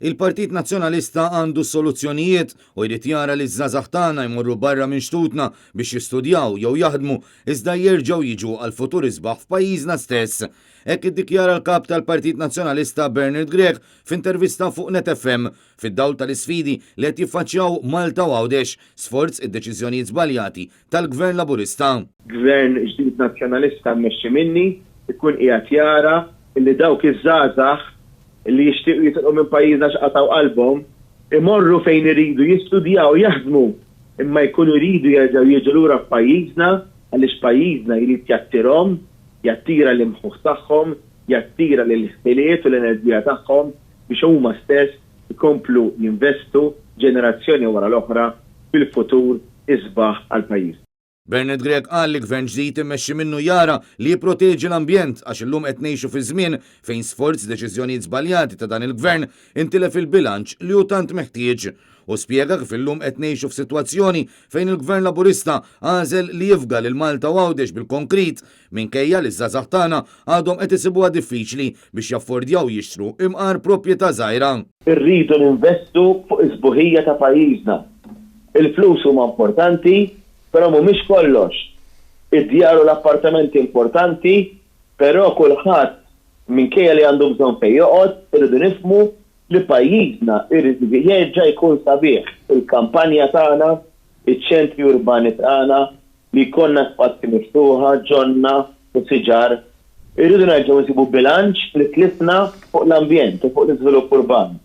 Il-Partit Nazzjonalista għandu soluzzjonijiet u jrid jara li żgħażagħ tagħna jmorru barra minn xtutna biex jistudjaw jew jaħdmu iżda jerġgħu jiġu għal futur isbaħ f'pajjiżna stess. Hekk iddikjara l-kap tal-Partit Nazzjonalista Bernard Grieg f'intervista fuq Net FM fid-dawl tal-isfidi li qed jiffaċċjaw Malta u Għawdex sforz id-deċiżjonijiet żbaljati tal-Gvern Laburista. Gvern ġdid nazzjonalista mmexxi minni ikun qiegħed jara li dawk iż-żgħażagħ li jixtiequ jitilqu minn pajjiżna x'qataw qalbhom imorru fejn iridu jistudjaw jaħdmu imma jkunu jridu jerġgħu jiġu lura f'pajjiżna għaliex pajjiżna jrid jattirhom, jattira l-imħuħ tagħhom, jattira l-ħiliet u l-enerġija tagħhom biex huma stess ikomplu jinvestu ġenerazzjoni wara l-oħra fil-futur isbaħ għall-pajjiż. Bernard Grieg qal li gvern ġdid immexxi minnu jara li jipproteġi l-ambjent għax illum qed ngħixu fi żmien fejn sforz deċiżjonijiet żbaljati ta' dan il-gvern intilef il-bilanċ li hu tant meħtieġ u spjega kif illum qed ngħixu f'sitwazzjoni fejn il-Gvern Laburista għażel li jifga lil Malta u Għawdex bil-konkrit minkejja li żgħażagħ tagħna għadhom qed isibuha diffiċli biex jaffordjaw jixtru imqar proprjetà żgħira. Irridu ninvestu fuq is-sbuħija ta' pajjiżna. Il-flus huma importanti, però mhumiex kollox. Id-djar u l-appartamenti importanti, però kulħadd minkejja li għandu bżonn fejn joqgħod irridu nifhmu li pajjiżna irid jerġa' jkun sabiħ. Il-kampanja tagħna, iċ-ċentri urbani tagħna li jkollna spazji miftuħa, ġonna u siġar. Irridu nerġgħu nsibu bilanċ li tlifna fuq l-ambjent u fuq l-iżvilupp urban.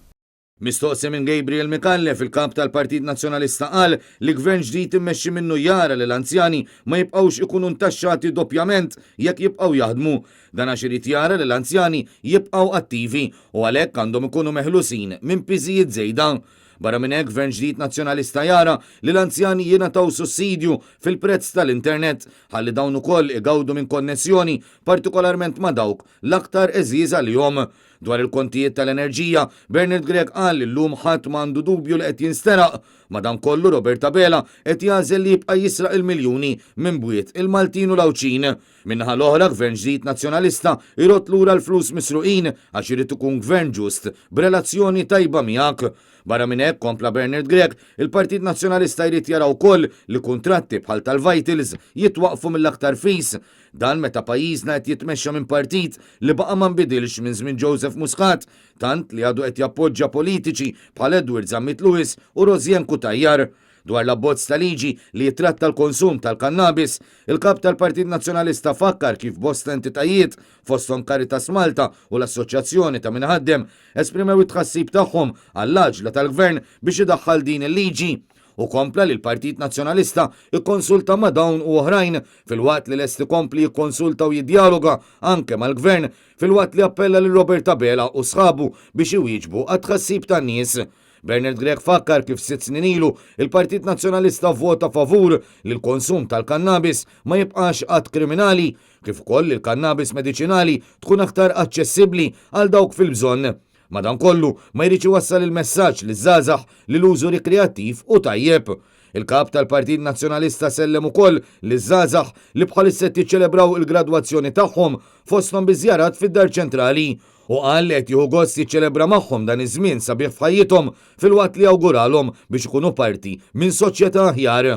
Mistoqsi minn Gabriel Mikallef, il-kap tal-Partit Nazzjonalista qal li gvern ġdid immexxi minnu jara li l-anzjani ma jibqgħux ikunu ntaxxati doppjament jekk jibqgħu jaħdmu. Dan għax irid jara li l-anzjani jibqgħu attivi u għalhekk għandhom ikunu meħlusin minn piżijiet żejda. Barra minn hekk gvern ġdid nazzjonalista jara li l-anzjani jingħataw sussidju fil-prezz tal-internet ħalli dawn ukoll igawdu minn konnessjoni partikolarment ma' dawk l-aktar eżiża għalihom. Dwar il-kontijiet tal-enerġija, Bernard Grieg qal li llum ħadd m'għandu dubju li qed jinsteraq. Madankollu Robert Abela qed jagħżel li jibqa' jisraq il-miljuni minn bwiet il-Maltin u l-Awċin. Minnaħa l-oħra gvern ġdid nazzjonalista irott lura l-flus misruqin għax irid ikun gvern ġust b'relazzjoni tajba miegħek. Barra minn hekk kompla Bernard Grieg, il-Partit Nazzjonalista jrid jara wkoll li kuntratti bħal tal-Vitals jitwaqfu mill-aktar fis. Dan meta pajjiżna qed jitmexxa minn partit li baqa' ma nbidilx minn żmien Joseph Muscat, tant li għadu qed jappoġġja politiċi bħal Edward Zammit Lewis u Rosien Kutajjar. Dwar l-abbozz ta' liġi li jitratta l-konsum tal-kannabis, il-kap tal-Partit Nazzjonalista fakkar kif bosta entitajiet fosthom Caritas Malta u l-Assoċjazzjoni ta' minħaddem esprimew it-tħassib tagħhom għall-aġla tal-gvern biex idaħħal din il-liġi. U kompla li l-Partit Nazzjonalista ikkonsulta ma' dawn u oħrajn fil-waqt li lesti kompli jikkonsulta u jiddialoga anke mal-gvern fil-waqt li appella lil Robert Abela u sħabu biex iwieġbu għat-tħassib tan-nies. Bernard Grieg fakkar kif 6 snin ilu il-Partit Nazzjonalista vota favur li l-konsum tal-kannabis ma jibqax qatt kriminali, kif ukoll il-kannabis mediċinali tkun aktar aċċessibbli għal dawk fil-bżonn. Madankollu ma jridx iwassal il-messaġġ li żgħażagħ li l-użu rikreattiv u tajjeb. Il-kap tal-Partit Nazzjonalista sellem ukoll li żgħażagħ li bħalissa jiċċelebraw il-gradwazzjoni tagħhom fosthom biżjarat fid-Dar Ċentrali u qal li qed jieħu gost jiċċelebra magħhom dan iż-żmien sabiħ f'ħajjithom filwaqt li awguralhom biex ikunu parti minn soċjetà aħjar.